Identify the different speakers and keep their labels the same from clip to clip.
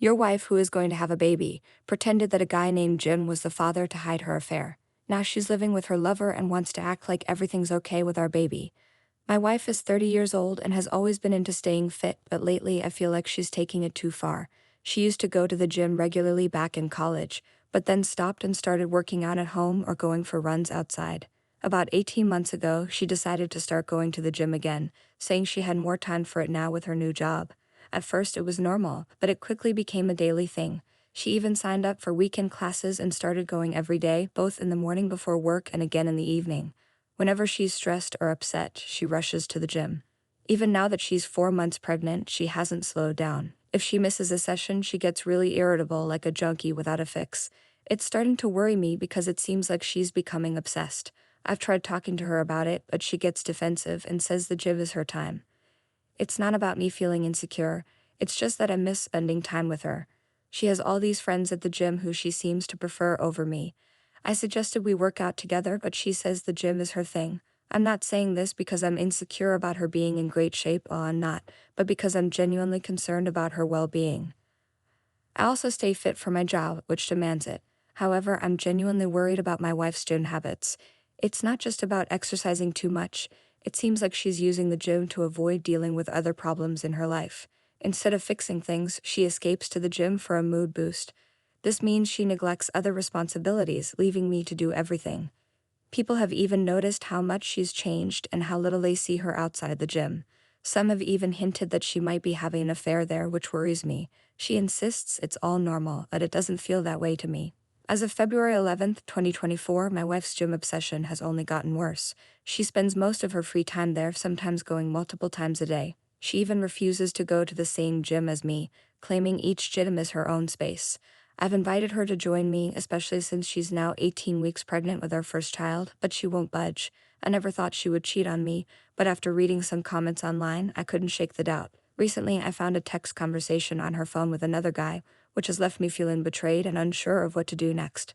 Speaker 1: Your wife, who is going to have a baby, pretended that a guy named Jim was the father to hide her affair. Now she's living with her lover and wants to act like everything's okay with our baby. My wife is 30 years old and has always been into staying fit, but lately I feel like she's taking it too far. She used to go to the gym regularly back in college, but then stopped and started working out at home or going for runs outside. About 18 months ago, she decided to start going to the gym again, saying she had more time for it now with her new job. At first it was normal, but it quickly became a daily thing. She even signed up for weekend classes and started going every day, both in the morning before work and again in the evening. Whenever she's stressed or upset, she rushes to the gym. Even now that she's 4 months pregnant, she hasn't slowed down. If she misses a session, she gets really irritable like a junkie without a fix. It's starting to worry me because it seems like she's becoming obsessed. I've tried talking to her about it, but she gets defensive and says the gym is her time. It's not about me feeling insecure, it's just that I miss spending time with her. She has all these friends at the gym who she seems to prefer over me. I suggested we work out together, but she says the gym is her thing. I'm not saying this because I'm insecure about her being in great shape, while I'm not, but because I'm genuinely concerned about her well-being. I also stay fit for my job, which demands it. However, I'm genuinely worried about my wife's gym habits. It's not just about exercising too much. It seems like she's using the gym to avoid dealing with other problems in her life. Instead of fixing things, she escapes to the gym for a mood boost. This means she neglects other responsibilities, leaving me to do everything. People have even noticed how much she's changed and how little they see her outside the gym. Some have even hinted that she might be having an affair there, which worries me. She insists it's all normal, but it doesn't feel that way to me. As of February 11th, 2024, my wife's gym obsession has only gotten worse. She spends most of her free time there, sometimes going multiple times a day. She even refuses to go to the same gym as me, claiming each gym is her own space. I've invited her to join me, especially since she's now 18 weeks pregnant with our first child, but she won't budge. I never thought she would cheat on me, but after reading some comments online, I couldn't shake the doubt. Recently, I found a text conversation on her phone with another guy, which has left me feeling betrayed and unsure of what to do next.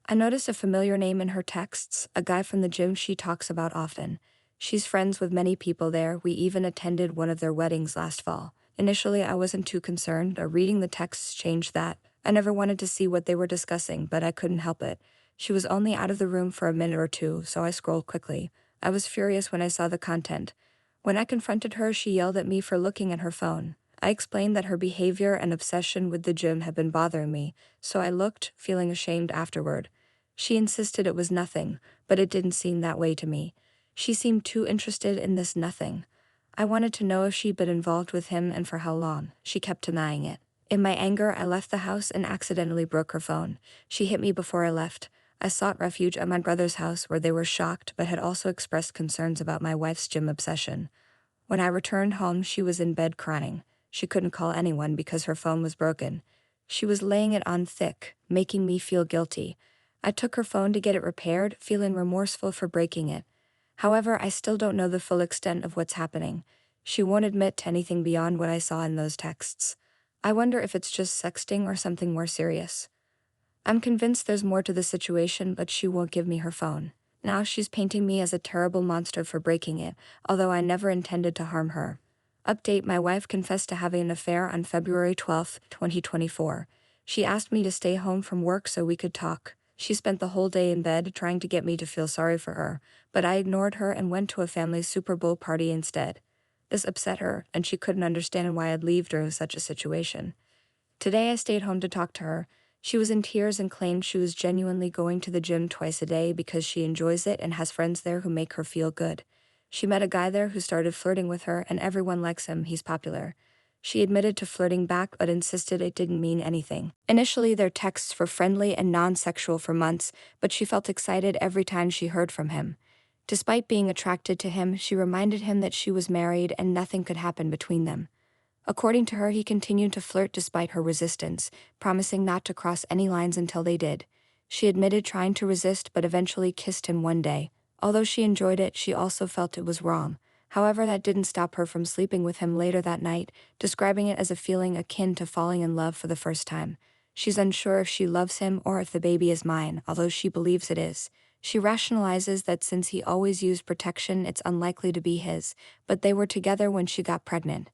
Speaker 1: I noticed a familiar name in her texts, a guy from the gym she talks about often. She's friends with many people there. We even attended one of their weddings last fall. Initially, I wasn't too concerned, but reading the texts changed that. I never wanted to see what they were discussing, but I couldn't help it. She was only out of the room for a minute or two, so I scrolled quickly. I was furious when I saw the content. When I confronted her, she yelled at me for looking at her phone. I explained that her behavior and obsession with the gym had been bothering me, so I looked, feeling ashamed afterward. She insisted it was nothing, but it didn't seem that way to me. She seemed too interested in this nothing. I wanted to know if she'd been involved with him and for how long. She kept denying it. In my anger, I left the house and accidentally broke her phone. She hit me before I left. I sought refuge at my brother's house, where they were shocked but had also expressed concerns about my wife's gym obsession. When I returned home, she was in bed crying. She couldn't call anyone because her phone was broken. She was laying it on thick, making me feel guilty. I took her phone to get it repaired, feeling remorseful for breaking it. However, I still don't know the full extent of what's happening. She won't admit to anything beyond what I saw in those texts. I wonder if it's just sexting or something more serious. I'm convinced there's more to the situation, but she won't give me her phone. Now she's painting me as a terrible monster for breaking it, although I never intended to harm her. Update: my wife confessed to having an affair on February 12, 2024. She asked me to stay home from work so we could talk. She spent the whole day in bed trying to get me to feel sorry for her, but I ignored her and went to a family Super Bowl party instead. This upset her, and she couldn't understand why I'd leave during such a situation. Today I stayed home to talk to her. She was in tears and claimed she was genuinely going to the gym twice a day because she enjoys it and has friends there who make her feel good. She met a guy there who started flirting with her, and everyone likes him, he's popular. She admitted to flirting back but insisted it didn't mean anything. Initially, their texts were friendly and non-sexual for months, but she felt excited every time she heard from him. Despite being attracted to him, she reminded him that she was married and nothing could happen between them. According to her, he continued to flirt despite her resistance, promising not to cross any lines until they did. She admitted trying to resist but eventually kissed him one day. Although she enjoyed it, she also felt it was wrong. However, that didn't stop her from sleeping with him later that night, describing it as a feeling akin to falling in love for the first time. She's unsure if she loves him or if the baby is mine, although she believes it is. She rationalizes that since he always used protection, it's unlikely to be his, but they were together when she got pregnant.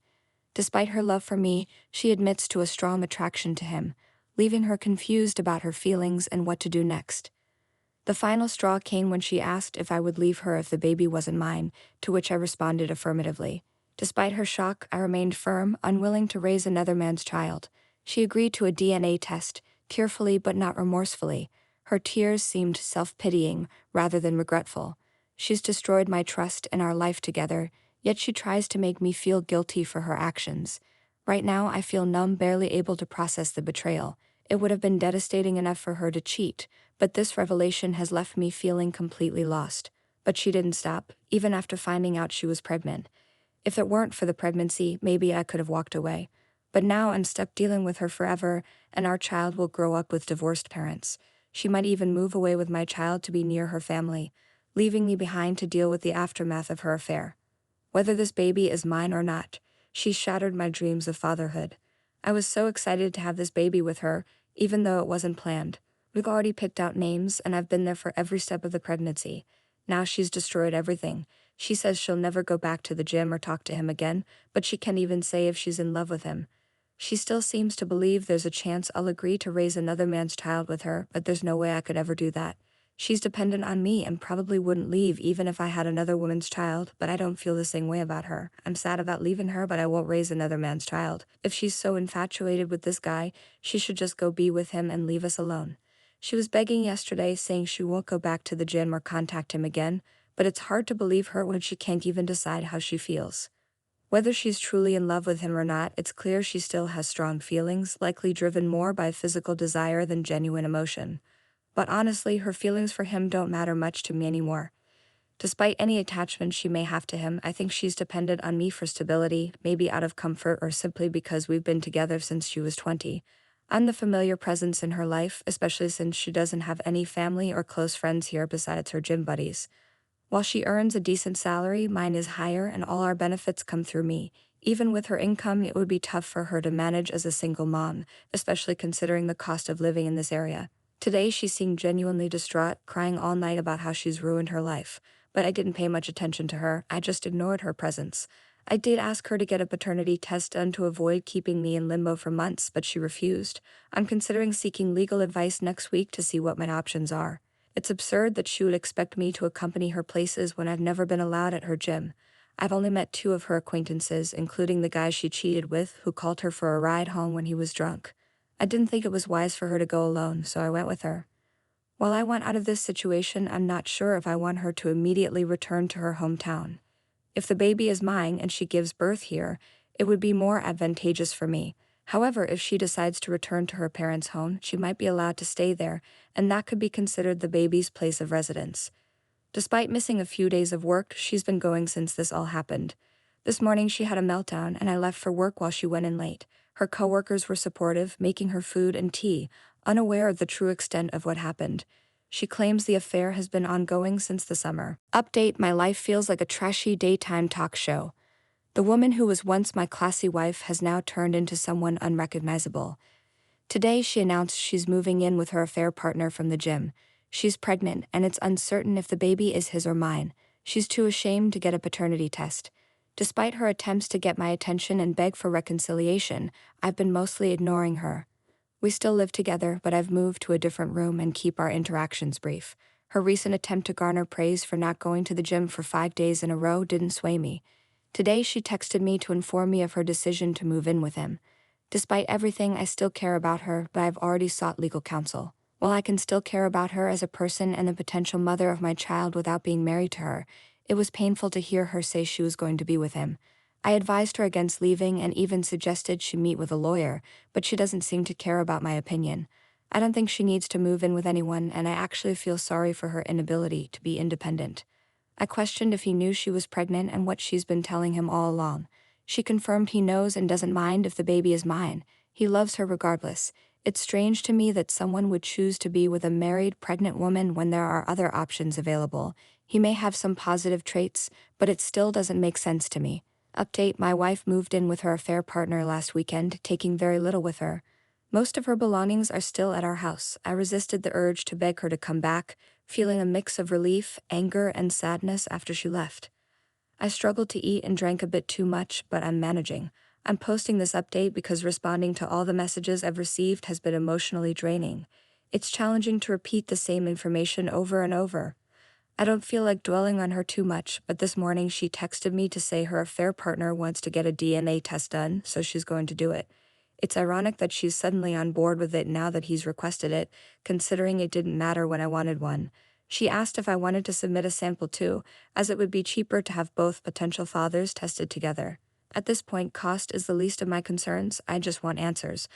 Speaker 1: Despite her love for me, she admits to a strong attraction to him, leaving her confused about her feelings and what to do next. The final straw came when she asked if I would leave her if the baby wasn't mine, to which I responded affirmatively. Despite her shock, I remained firm, unwilling to raise another man's child. She agreed to a DNA test, tearfully but not remorsefully. Her tears seemed self-pitying rather than regretful. She's destroyed my trust and our life together, yet she tries to make me feel guilty for her actions. Right now, I feel numb, barely able to process the betrayal. It would have been devastating enough for her to cheat, but this revelation has left me feeling completely lost. But she didn't stop, even after finding out she was pregnant. If it weren't for the pregnancy, maybe I could have walked away. But now I'm stuck dealing with her forever, and our child will grow up with divorced parents. She might even move away with my child to be near her family, leaving me behind to deal with the aftermath of her affair. Whether this baby is mine or not, she shattered my dreams of fatherhood. I was so excited to have this baby with her, even though it wasn't planned. We've already picked out names, and I've been there for every step of the pregnancy. Now she's destroyed everything. She says she'll never go back to the gym or talk to him again, but she can't even say if she's in love with him. She still seems to believe there's a chance I'll agree to raise another man's child with her, but there's no way I could ever do that. She's dependent on me and probably wouldn't leave even if I had another woman's child, but I don't feel the same way about her. I'm sad about leaving her, but I won't raise another man's child. If she's so infatuated with this guy, she should just go be with him and leave us alone. She was begging yesterday, saying she won't go back to the gym or contact him again, but it's hard to believe her when she can't even decide how she feels. Whether she's truly in love with him or not, it's clear she still has strong feelings, likely driven more by physical desire than genuine emotion. But honestly, her feelings for him don't matter much to me anymore. Despite any attachment she may have to him, I think she's dependent on me for stability, maybe out of comfort or simply because we've been together since she was 20. I'm the familiar presence in her life, especially since she doesn't have any family or close friends here besides her gym buddies. While she earns a decent salary, mine is higher and all our benefits come through me. Even with her income, it would be tough for her to manage as a single mom, especially considering the cost of living in this area. Today she seemed genuinely distraught, crying all night about how she's ruined her life. But I didn't pay much attention to her, I just ignored her presence. I did ask her to get a paternity test done to avoid keeping me in limbo for months, but she refused. I'm considering seeking legal advice next week to see what my options are. It's absurd that she would expect me to accompany her places when I've never been allowed at her gym. I've only met 2 of her acquaintances, including the guy she cheated with, who called her for a ride home when he was drunk. I didn't think it was wise for her to go alone, so I went with her. While I want out of this situation, I'm not sure if I want her to immediately return to her hometown. If the baby is mine and she gives birth here, it would be more advantageous for me. However, if she decides to return to her parents' home, she might be allowed to stay there, and that could be considered the baby's place of residence. Despite missing a few days of work, she's been going since this all happened. This morning she had a meltdown and I left for work while she went in late. Her coworkers were supportive, making her food and tea, unaware of the true extent of what happened. She claims the affair has been ongoing since the summer. Update: my life feels like a trashy daytime talk show. The woman who was once my classy wife has now turned into someone unrecognizable. Today she announced she's moving in with her affair partner from the gym. She's pregnant, and it's uncertain if the baby is his or mine. She's too ashamed to get a paternity test. Despite her attempts to get my attention and beg for reconciliation, I've been mostly ignoring her. We still live together, but I've moved to a different room and keep our interactions brief. Her recent attempt to garner praise for not going to the gym for 5 days in a row didn't sway me. Today she texted me to inform me of her decision to move in with him. Despite everything, I still care about her, but I've already sought legal counsel. While I can still care about her as a person and the potential mother of my child without being married to her, it was painful to hear her say she was going to be with him. I advised her against leaving and even suggested she meet with a lawyer, but she doesn't seem to care about my opinion. I don't think she needs to move in with anyone, and I actually feel sorry for her inability to be independent. I questioned if he knew she was pregnant and what she's been telling him all along. She confirmed he knows and doesn't mind if the baby is mine. He loves her regardless. It's strange to me that someone would choose to be with a married, pregnant woman when there are other options available. He may have some positive traits, but it still doesn't make sense to me. Update: my wife moved in with her affair partner last weekend, taking very little with her. Most of her belongings are still at our house. I resisted the urge to beg her to come back, feeling a mix of relief, anger, and sadness after she left. I struggled to eat and drank a bit too much, but I'm managing. I'm posting this update because responding to all the messages I've received has been emotionally draining. It's challenging to repeat the same information over and over. I don't feel like dwelling on her too much, but this morning she texted me to say her affair partner wants to get a DNA test done, so she's going to do it. It's ironic that she's suddenly on board with it now that he's requested it, considering it didn't matter when I wanted one. She asked if I wanted to submit a sample too, as it would be cheaper to have both potential fathers tested together. At this point, cost is the least of my concerns. I just want answers.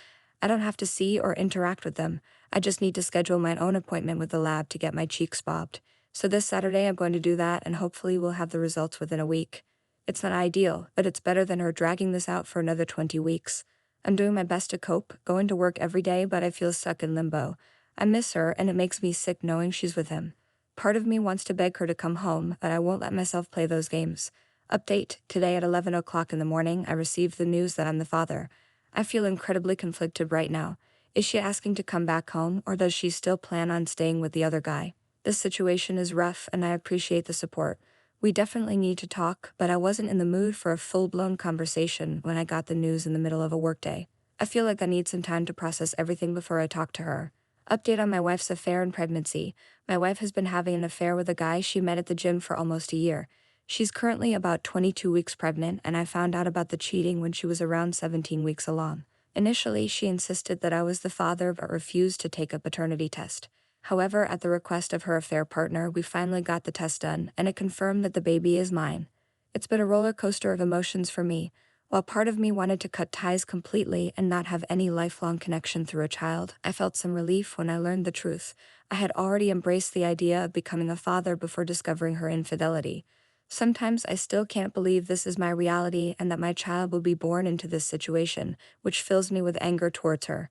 Speaker 1: I don't have to see or interact with them. I just need to schedule my own appointment with the lab to get my cheeks bobbed. So this Saturday I'm going to do that, and hopefully we'll have the results within a week. It's not ideal, but it's better than her dragging this out for another 20 weeks. I'm doing my best to cope, going to work every day, but I feel stuck in limbo. I miss her, and it makes me sick knowing she's with him. Part of me wants to beg her to come home, but I won't let myself play those games. Update: today at 11 o'clock in the morning, I received the news that I'm the father. I feel incredibly conflicted right now. Is she asking to come back home, or does she still plan on staying with the other guy? This situation is rough, and I appreciate the support. We definitely need to talk, but I wasn't in the mood for a full-blown conversation when I got the news in the middle of a workday. I feel like I need some time to process everything before I talk to her. Update on my wife's affair and pregnancy. My wife has been having an affair with a guy she met at the gym for almost a year. She's currently about 22 weeks pregnant, and I found out about the cheating when she was around 17 weeks along. Initially, she insisted that I was the father but refused to take a paternity test. However, at the request of her affair partner, we finally got the test done, and it confirmed that the baby is mine. It's been a roller coaster of emotions for me. While part of me wanted to cut ties completely and not have any lifelong connection through a child, I felt some relief when I learned the truth. I had already embraced the idea of becoming a father before discovering her infidelity. Sometimes I still can't believe this is my reality and that my child will be born into this situation, which fills me with anger towards her.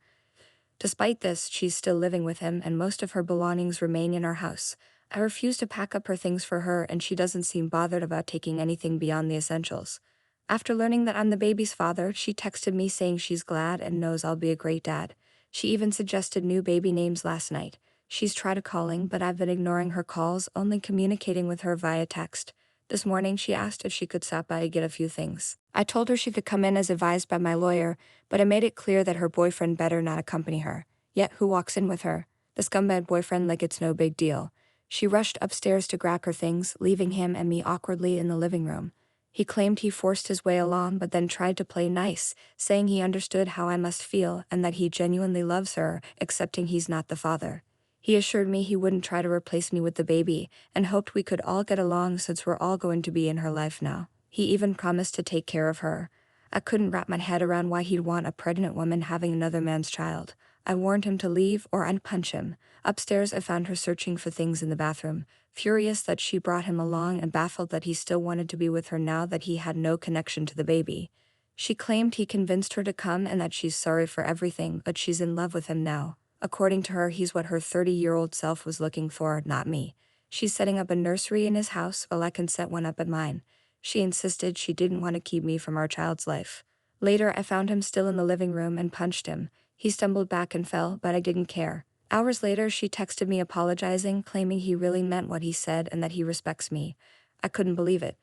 Speaker 1: Despite this, she's still living with him, and most of her belongings remain in our house. I refuse to pack up her things for her, and she doesn't seem bothered about taking anything beyond the essentials. After learning that I'm the baby's father, she texted me saying she's glad and knows I'll be a great dad. She even suggested new baby names last night. She's tried calling, but I've been ignoring her calls, only communicating with her via text. This morning, she asked if she could stop by to get a few things. I told her she could come in as advised by my lawyer, but I made it clear that her boyfriend better not accompany her. Yet who walks in with her? The scumbag boyfriend, like it's no big deal. She rushed upstairs to grab her things, leaving him and me awkwardly in the living room. He claimed he forced his way along, but then tried to play nice, saying he understood how I must feel and that he genuinely loves her, accepting he's not the father. He assured me he wouldn't try to replace me with the baby, and hoped we could all get along since we're all going to be in her life now. He even promised to take care of her. I couldn't wrap my head around why he'd want a pregnant woman having another man's child. I warned him to leave or I'd punch him. Upstairs, I found her searching for things in the bathroom, furious that she brought him along and baffled that he still wanted to be with her now that he had no connection to the baby. She claimed he convinced her to come and that she's sorry for everything, but she's in love with him now. According to her, he's what her 30-year-old self was looking for, not me. She's setting up a nursery in his house while I can set one up at mine. She insisted she didn't want to keep me from our child's life. Later, I found him still in the living room and punched him. He stumbled back and fell, but I didn't care. Hours later, she texted me apologizing, claiming he really meant what he said and that he respects me. I couldn't believe it.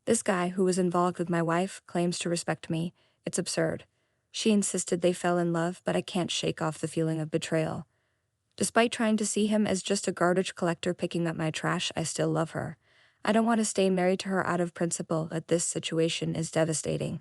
Speaker 1: This guy, who was involved with my wife, claims to respect me. It's absurd. She insisted they fell in love, but I can't shake off the feeling of betrayal. Despite trying to see him as just a garbage collector picking up my trash, I still love her. I don't want to stay married to her out of principle, but this situation is devastating.